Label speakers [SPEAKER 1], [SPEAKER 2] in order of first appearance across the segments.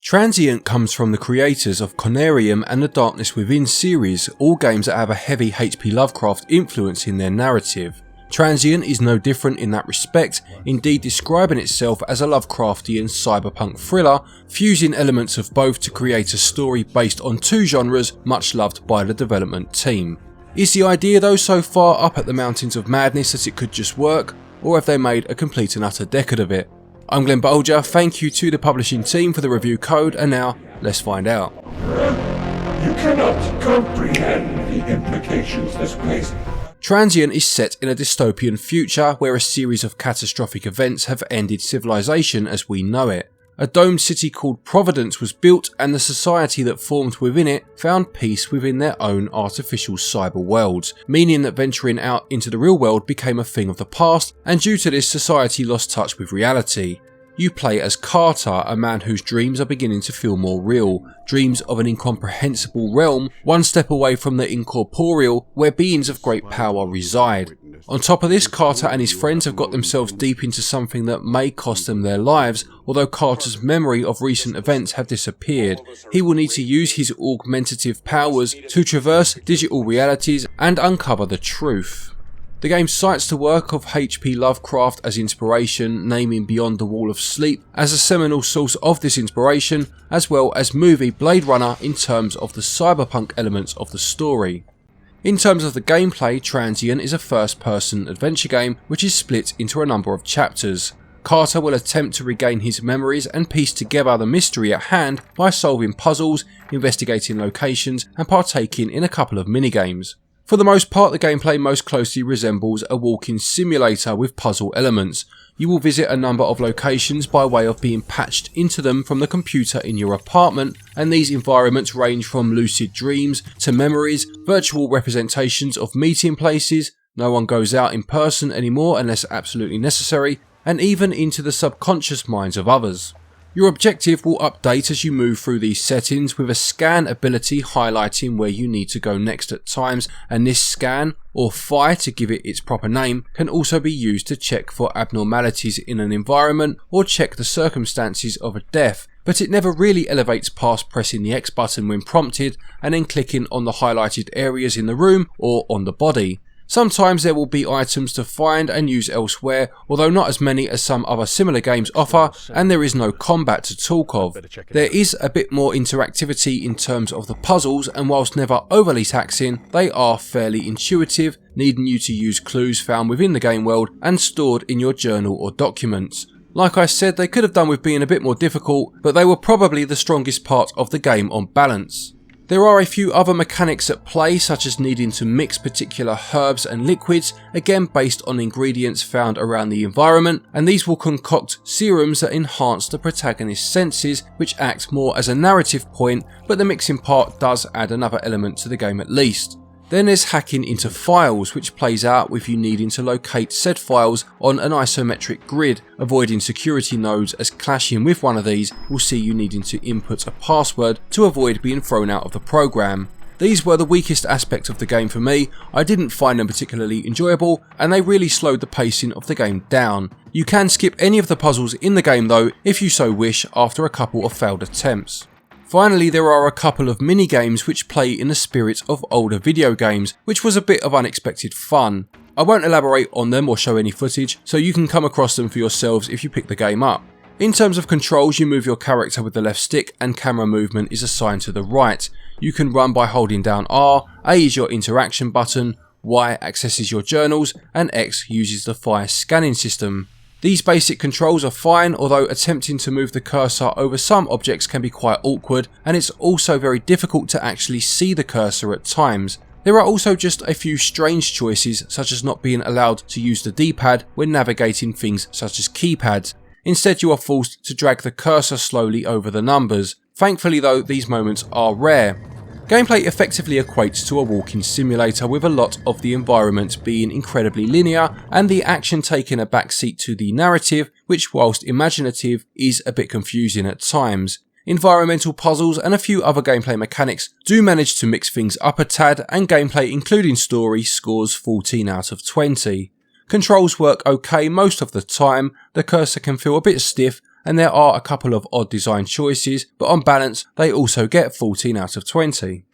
[SPEAKER 1] Transient comes from the creators of Conarium and the Darkness Within series, all games that have a heavy H.P. Lovecraft influence in their narrative. Transient is no different in that respect, indeed describing itself as a Lovecraftian cyberpunk thriller, fusing elements of both to create a story based on two genres much loved by the development team. Is the idea though so far up at the mountains of madness that it could just work, or have they made a complete and utter decade of it? I'm Glen Bolger, thank you to the publishing team for the review code, and now let's find out.
[SPEAKER 2] You cannot comprehend the implications this plays.
[SPEAKER 1] Transient is set in a dystopian future where a series of catastrophic events have ended civilization as we know it. A domed city called Providence was built, and the society that formed within it found peace within their own artificial cyber worlds, meaning that venturing out into the real world became a thing of the past, and due to this society lost touch with reality. You play as Carter, a man whose dreams are beginning to feel more real, dreams of an incomprehensible realm, one step away from the incorporeal, where beings of great power reside. On top of this, Carter and his friends have got themselves deep into something that may cost them their lives, although Carter's memory of recent events have disappeared. He will need to use his augmentative powers to traverse digital realities and uncover the truth. The game cites the work of H.P. Lovecraft as inspiration, naming Beyond the Wall of Sleep as a seminal source of this inspiration, as well as movie Blade Runner in terms of the cyberpunk elements of the story. In terms of the gameplay, Transient is a first-person adventure game which is split into a number of chapters. Carter will attempt to regain his memories and piece together the mystery at hand by solving puzzles, investigating locations, and partaking in a couple of minigames. For the most part, the gameplay most closely resembles a walking simulator with puzzle elements. You will visit a number of locations by way of being patched into them from the computer in your apartment, and these environments range from lucid dreams to memories, virtual representations of meeting places, no one goes out in person anymore unless absolutely necessary, and even into the subconscious minds of others. Your objective will update as you move through these settings, with a scan ability highlighting where you need to go next at times, and this scan, or fire to give it its proper name, can also be used to check for abnormalities in an environment or check the circumstances of a death, but it never really elevates past pressing the X button when prompted and then clicking on the highlighted areas in the room or on the body. Sometimes there will be items to find and use elsewhere, although not as many as some other similar games offer, and there is no combat to talk of. There is a bit more interactivity in terms of the puzzles, and whilst never overly taxing, they are fairly intuitive, needing you to use clues found within the game world and stored in your journal or documents. Like I said, they could have done with being a bit more difficult, but they were probably the strongest part of the game on balance. There are a few other mechanics at play, such as needing to mix particular herbs and liquids, again based on ingredients found around the environment, and these will concoct serums that enhance the protagonist's senses, which act more as a narrative point, but the mixing part does add another element to the game at least. Then there's hacking into files, which plays out with you needing to locate said files on an isometric grid, avoiding security nodes, as clashing with one of these will see you needing to input a password to avoid being thrown out of the program. These were the weakest aspect of the game for me. I didn't find them particularly enjoyable, and they really slowed the pacing of the game down. You can skip any of the puzzles in the game though, if you so wish, after a couple of failed attempts. Finally, there are a couple of mini-games which play in the spirit of older video games, which was a bit of unexpected fun. I won't elaborate on them or show any footage, so you can come across them for yourselves if you pick the game up. In terms of controls, you move your character with the left stick and camera movement is assigned to the right. You can run by holding down R, A is your interaction button, Y accesses your journals, and X uses the fire scanning system. These basic controls are fine, although attempting to move the cursor over some objects can be quite awkward, and it's also very difficult to actually see the cursor at times. There are also just a few strange choices, such as not being allowed to use the D-pad when navigating things such as keypads. Instead, you are forced to drag the cursor slowly over the numbers. Thankfully though, these moments are rare. Gameplay effectively equates to a walking simulator, with a lot of the environment being incredibly linear and the action taking a backseat to the narrative, which whilst imaginative is a bit confusing at times. Environmental puzzles and a few other gameplay mechanics do manage to mix things up a tad, and gameplay including story scores 14 out of 20. Controls work okay most of the time, the cursor can feel a bit stiff and there are a couple of odd design choices, but on balance they also get 14 out of 20.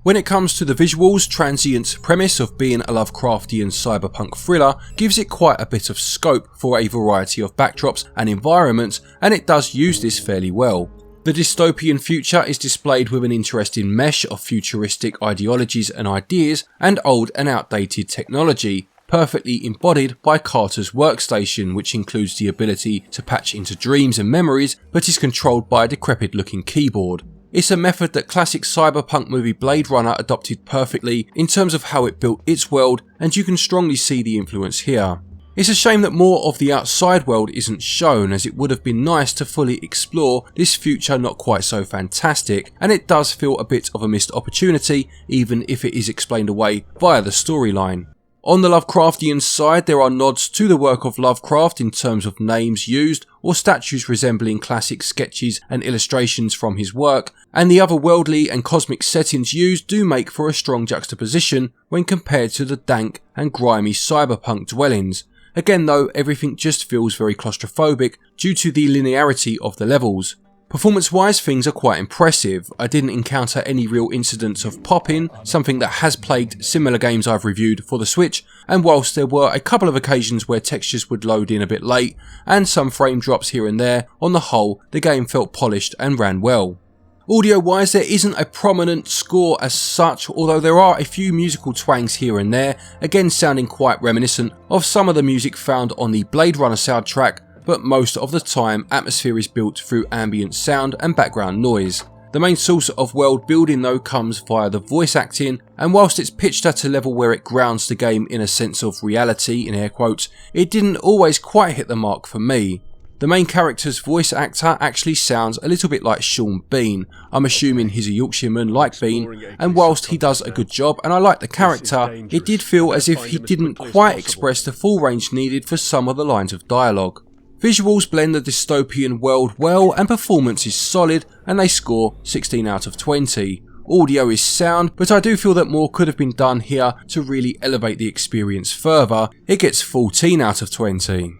[SPEAKER 1] When it comes to the visuals, Transient's premise of being a Lovecraftian cyberpunk thriller gives it quite a bit of scope for a variety of backdrops and environments, and it does use this fairly well. The dystopian future is displayed with an interesting mesh of futuristic ideologies and ideas, and old and outdated technology, perfectly embodied by Carter's workstation, which includes the ability to patch into dreams and memories, but is controlled by a decrepit looking keyboard. It's a method that classic cyberpunk movie Blade Runner adopted perfectly in terms of how it built its world, and you can strongly see the influence here. It's a shame that more of the outside world isn't shown, as it would have been nice to fully explore this future not quite so fantastic, and it does feel a bit of a missed opportunity even if it is explained away via the storyline. On the Lovecraftian side, there are nods to the work of Lovecraft in terms of names used or statues resembling classic sketches and illustrations from his work, and the otherworldly and cosmic settings used do make for a strong juxtaposition when compared to the dank and grimy cyberpunk dwellings. Again though, everything just feels very claustrophobic due to the linearity of the levels. Performance wise, things are quite impressive. I didn't encounter any real incidents of pop-in, something that has plagued similar games I've reviewed for the Switch, and whilst there were a couple of occasions where textures would load in a bit late, and some frame drops here and there, on the whole the game felt polished and ran well. Audio wise, there isn't a prominent score as such, although there are a few musical twangs here and there, again sounding quite reminiscent of some of the music found on the Blade Runner soundtrack, but most of the time atmosphere is built through ambient sound and background noise. The main source of world building though comes via the voice acting, and whilst it's pitched at a level where it grounds the game in a sense of reality in air quotes, it didn't always quite hit the mark for me. The main character's voice actor actually sounds a little bit like Sean Bean. I'm assuming he's a Yorkshireman like Bean, and whilst he does a good job and I like the character, it did feel as if he didn't quite express the full range needed for some of the lines of dialogue. Visuals blend the dystopian world well, and performance is solid, and they score 16 out of 20. Audio is sound, but I do feel that more could have been done here to really elevate the experience further. It gets 14 out of 20.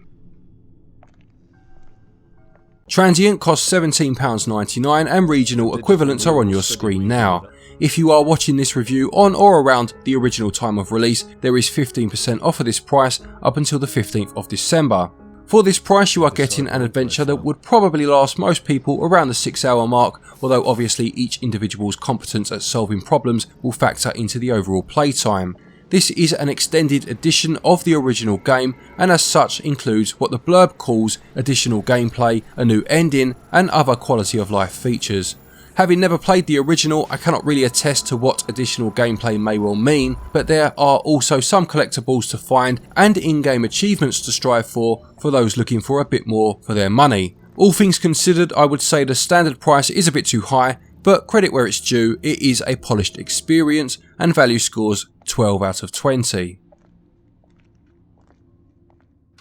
[SPEAKER 1] Transient costs £17.99 and regional equivalents are on your screen now. If you are watching this review on or around the original time of release, there is 15% off of this price up until the 15th of December. For this price you are getting an adventure that would probably last most people around the 6-hour mark, although obviously each individual's competence at solving problems will factor into the overall playtime. This is an extended edition of the original game, and as such includes what the blurb calls additional gameplay, a new ending and other quality of life features. Having never played the original, I cannot really attest to what additional gameplay may well mean, but there are also some collectibles to find and in-game achievements to strive for those looking for a bit more for their money. All things considered, I would say the standard price is a bit too high, but credit where it's due, it is a polished experience and value scores 12 out of 20.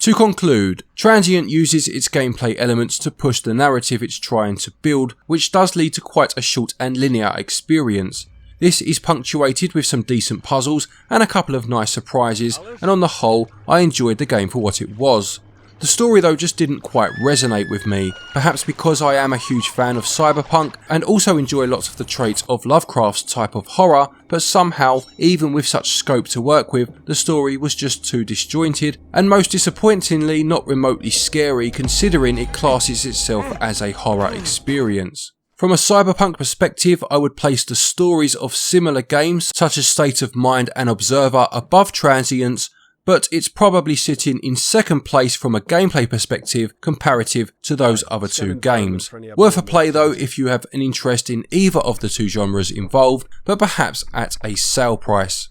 [SPEAKER 1] To conclude, Transient uses its gameplay elements to push the narrative it's trying to build, which does lead to quite a short and linear experience. This is punctuated with some decent puzzles and a couple of nice surprises, and on the whole, I enjoyed the game for what it was. The story though just didn't quite resonate with me, perhaps because I am a huge fan of cyberpunk and also enjoy lots of the traits of Lovecraft's type of horror, but somehow, even with such scope to work with, the story was just too disjointed and most disappointingly not remotely scary considering it classes itself as a horror experience. From a cyberpunk perspective, I would place the stories of similar games such as State of Mind and Observer above Transient's, but it's probably sitting in second place from a gameplay perspective comparative to those other two games. Worth a play though if you have an interest in either of the two genres involved, but perhaps at a sale price.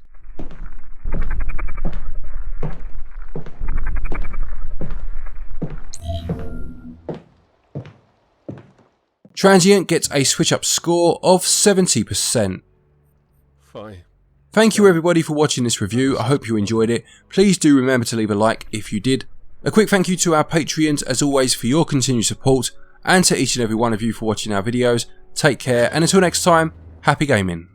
[SPEAKER 1] Transient gets a SwitchUp score of 70%.
[SPEAKER 3] Fine.
[SPEAKER 1] Thank you everybody for watching this review, I hope you enjoyed it. Please do remember to leave a like if you did. A quick thank you to our Patreons as always for your continued support, and to each and every one of you for watching our videos. Take care, and until next time, happy gaming.